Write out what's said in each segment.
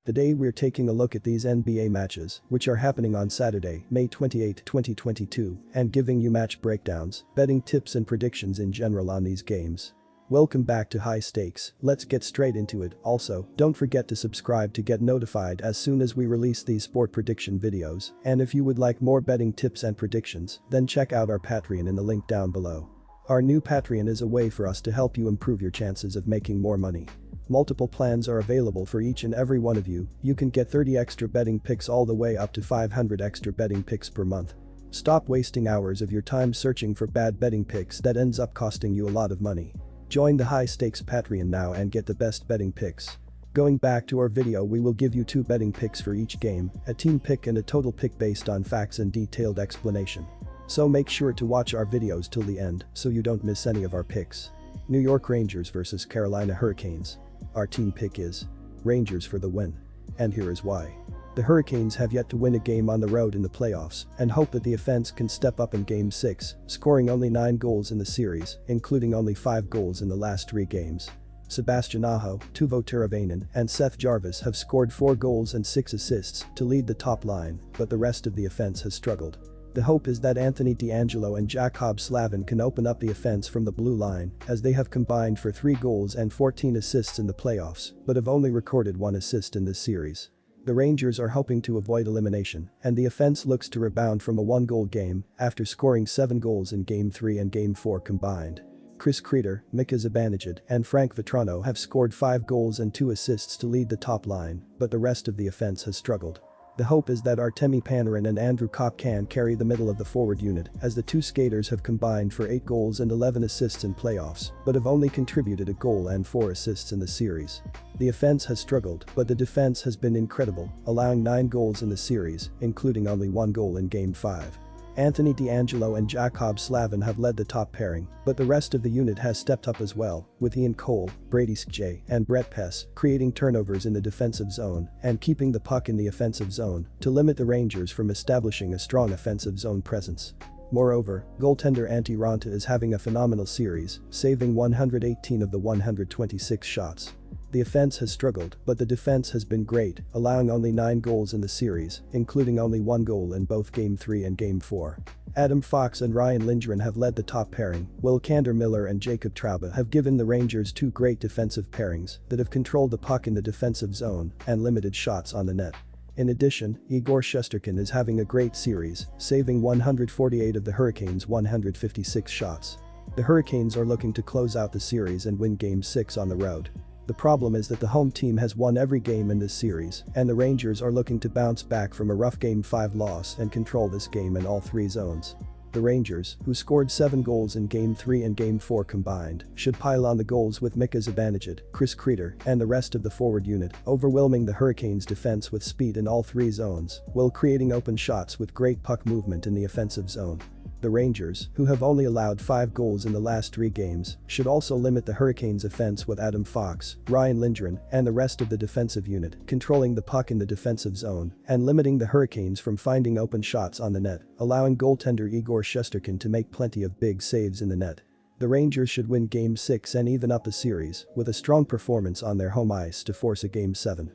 Today we're taking a look at these NBA matches, which are happening on Saturday, May 28, 2022, and giving you match breakdowns, betting tips and predictions in general on these games. Welcome back to High Stakes, let's get straight into it. Also, don't forget to subscribe to get notified as soon as we release these sport prediction videos, and if you would like more betting tips and predictions, then check out our Patreon in the link down below. Our new Patreon is a way for us to help you improve your chances of making more money. Multiple plans are available for each and every one of you. You can get 30 extra betting picks all the way up to 500 extra betting picks per month. Stop wasting hours of your time searching for bad betting picks that ends up costing you a lot of money. Join the High Stakes Patreon now and get the best betting picks. Going back to our video, we will give you 2 betting picks for each game, a team pick and a total pick based on facts and detailed explanation. So make sure to watch our videos till the end so you don't miss any of our picks. New York Rangers vs Carolina Hurricanes. Our team pick is Rangers for the win. And here is why. The Hurricanes have yet to win a game on the road in the playoffs and hope that the offense can step up in Game 6, scoring only 9 goals in the series, including only 5 goals in the last 3 games. Sebastian Aho, Teuvo Teravainen, and Seth Jarvis have scored 4 goals and 6 assists to lead the top line, but the rest of the offense has struggled. The hope is that Anthony DeAngelo and Jacob Slavin can open up the offense from the blue line, as they have combined for 3 goals and 14 assists in the playoffs, but have only recorded 1 assist in this series. The Rangers are hoping to avoid elimination, and the offense looks to rebound from a 1-goal game after scoring 7 goals in Game 3 and Game 4 combined. Chris Kreider, Mika Zibanejad, and Frank Vatrano have scored 5 goals and 2 assists to lead the top line, but the rest of the offense has struggled. The hope is that Artemi Panarin and Andrew Kopp can carry the middle of the forward unit, as the 2 skaters have combined for 8 goals and 11 assists in playoffs, but have only contributed a goal and 4 assists in the series. The offense has struggled, but the defense has been incredible, allowing 9 goals in the series, including only 1 goal in Game 5. Anthony DeAngelo and Jacob Slavin have led the top pairing, but the rest of the unit has stepped up as well, with Ian Cole, Brady Skjei, and Brett Pesce creating turnovers in the defensive zone and keeping the puck in the offensive zone to limit the Rangers from establishing a strong offensive zone presence. Moreover, goaltender Antti Raanta is having a phenomenal series, saving 118 of the 126 shots. The offense has struggled, but the defense has been great, allowing only 9 goals in the series, including only 1 goal in both Game 3 and Game 4. Adam Fox and Ryan Lindgren have led the top pairing, while Kander Miller and Jacob Trouba have given the Rangers 2 great defensive pairings that have controlled the puck in the defensive zone and limited shots on the net. In addition, Igor Shesterkin is having a great series, saving 148 of the Hurricanes' 156 shots. The Hurricanes are looking to close out the series and win Game 6 on the road. The problem is that the home team has won every game in this series, and the Rangers are looking to bounce back from a rough Game 5 loss and control this game in all 3 zones. The Rangers, who scored 7 goals in Game 3 and Game 4 combined, should pile on the goals with Mika Zibanejad, Chris Kreider, and the rest of the forward unit, overwhelming the Hurricanes' defense with speed in all 3 zones, while creating open shots with great puck movement in the offensive zone. The Rangers, who have only allowed 5 goals in the last 3 games, should also limit the Hurricanes' offense with Adam Fox, Ryan Lindgren, and the rest of the defensive unit controlling the puck in the defensive zone and limiting the Hurricanes from finding open shots on the net, allowing goaltender Igor Shesterkin to make plenty of big saves in the net. The Rangers should win Game 6 and even up the series with a strong performance on their home ice to force a Game 7.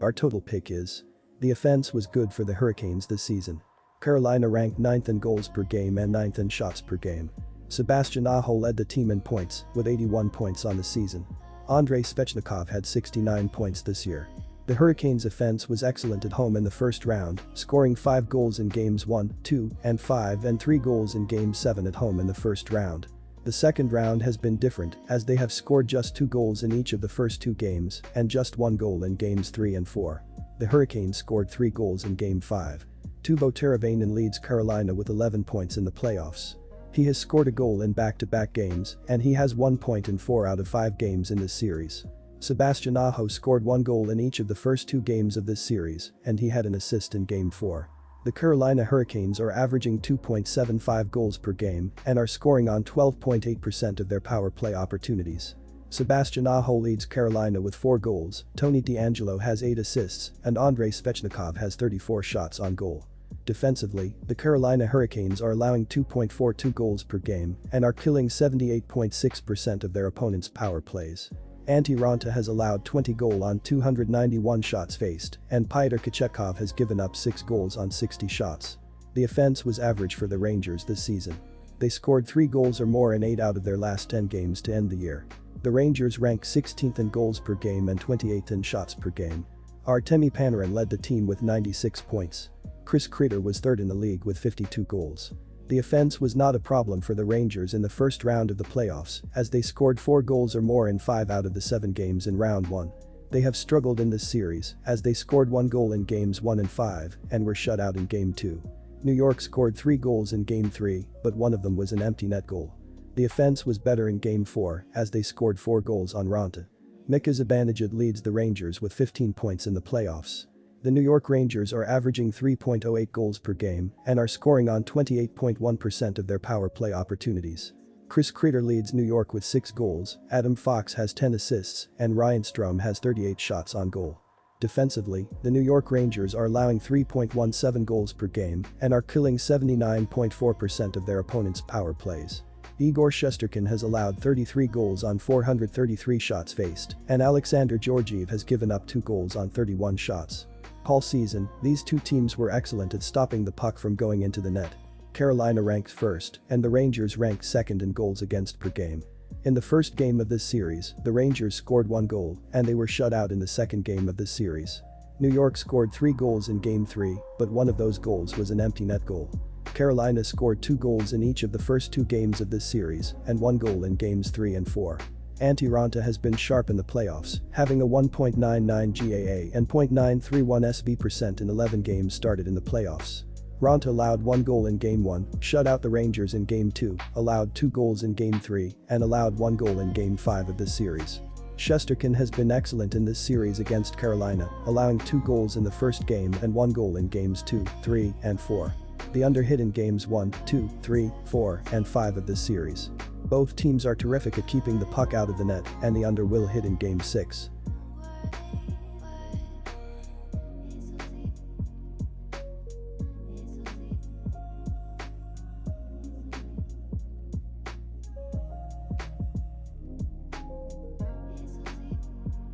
Our total pick is: the offense was good for the Hurricanes this season. Carolina ranked 9th in goals per game and 9th in shots per game. Sebastian Aho led the team in points, with 81 points on the season. Andrei Svechnikov had 69 points this year. The Hurricanes' offense was excellent at home in the first round, scoring 5 goals in Games 1, 2, and 5 and 3 goals in Game 7 at home in the first round. The second round has been different, as they have scored just 2 goals in each of the first 2 games and just 1 goal in Games 3 and 4. The Hurricanes scored 3 goals in Game 5. Teuvo Teravainen leads Carolina with 11 points in the playoffs. He has scored a goal in back-to-back games, and he has 1 point in 4 out of 5 games in this series. Sebastian Aho scored 1 goal in each of the first 2 games of this series, and he had an assist in Game 4. The Carolina Hurricanes are averaging 2.75 goals per game and are scoring on 12.8% of their power play opportunities. Sebastian Aho leads Carolina with 4 goals, Tony DeAngelo has 8 assists, and Andrei Svechnikov has 34 shots on goal. Defensively, the Carolina Hurricanes are allowing 2.42 goals per game and are killing 78.6% of their opponents' power plays. Antti Raanta has allowed 20 goals on 291 shots faced, and Pyotr Kochetkov has given up 6 goals on 60 shots. The offense was average for the Rangers this season. They scored 3 goals or more in 8 out of their last 10 games to end the year. The Rangers rank 16th in goals per game and 28th in shots per game. Artemi Panarin led the team with 96 points. Chris Kreider was third in the league with 52 goals. The offense was not a problem for the Rangers in the first round of the playoffs, as they scored 4 goals or more in 5 out of the 7 games in round 1. They have struggled in this series, as they scored 1 goal in games 1 and 5, and were shut out in game 2. New York scored 3 goals in game 3, but one of them was an empty net goal. The offense was better in game 4, as they scored 4 goals on Raanta. Mika Zibanejad leads the Rangers with 15 points in the playoffs. The New York Rangers are averaging 3.08 goals per game and are scoring on 28.1% of their power play opportunities. Chris Kreider leads New York with 6 goals, Adam Fox has 10 assists, and Ryan Strome has 38 shots on goal. Defensively, the New York Rangers are allowing 3.17 goals per game and are killing 79.4% of their opponents' power plays. Igor Shesterkin has allowed 33 goals on 433 shots faced, and Alexander Georgiev has given up 2 goals on 31 shots. All season, these two teams were excellent at stopping the puck from going into the net. Carolina ranked first, and the Rangers ranked second in goals against per game. In the first game of this series, the Rangers scored 1 goal, and they were shut out in the second game of this series. New York scored 3 goals in game 3, but one of those goals was an empty net goal. Carolina scored 2 goals in each of the first 2 games of this series, and 1 goal in games 3 and 4. Antti Raanta has been sharp in the playoffs, having a 1.99 GAA and .931 SV% in 11 games started in the playoffs. Raanta allowed 1 goal in game 1, shut out the Rangers in game 2, allowed 2 goals in game 3, and allowed 1 goal in game 5 of this series. Shesterkin has been excellent in this series against Carolina, allowing 2 goals in the first game and 1 goal in games 2, 3, and 4. The under hit in games 1, 2, 3, 4, and 5 of this series. Both teams are terrific at keeping the puck out of the net, and the under will hit in game 6.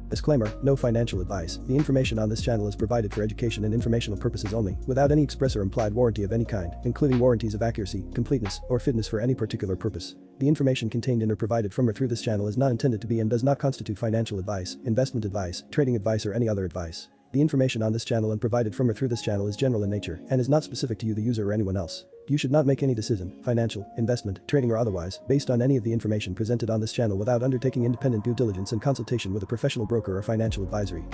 Disclaimer, no financial advice. The information on this channel is provided for education and informational purposes only, without any express or implied warranty of any kind, including warranties of accuracy, completeness, or fitness for any particular purpose. The information contained in or provided from or through this channel is not intended to be and does not constitute financial advice, investment advice, trading advice, or any other advice. The information on this channel and provided from or through this channel is general in nature and is not specific to you, the user, or anyone else. You should not make any decision, financial, investment, trading, or otherwise, based on any of the information presented on this channel without undertaking independent due diligence and consultation with a professional broker or financial advisory.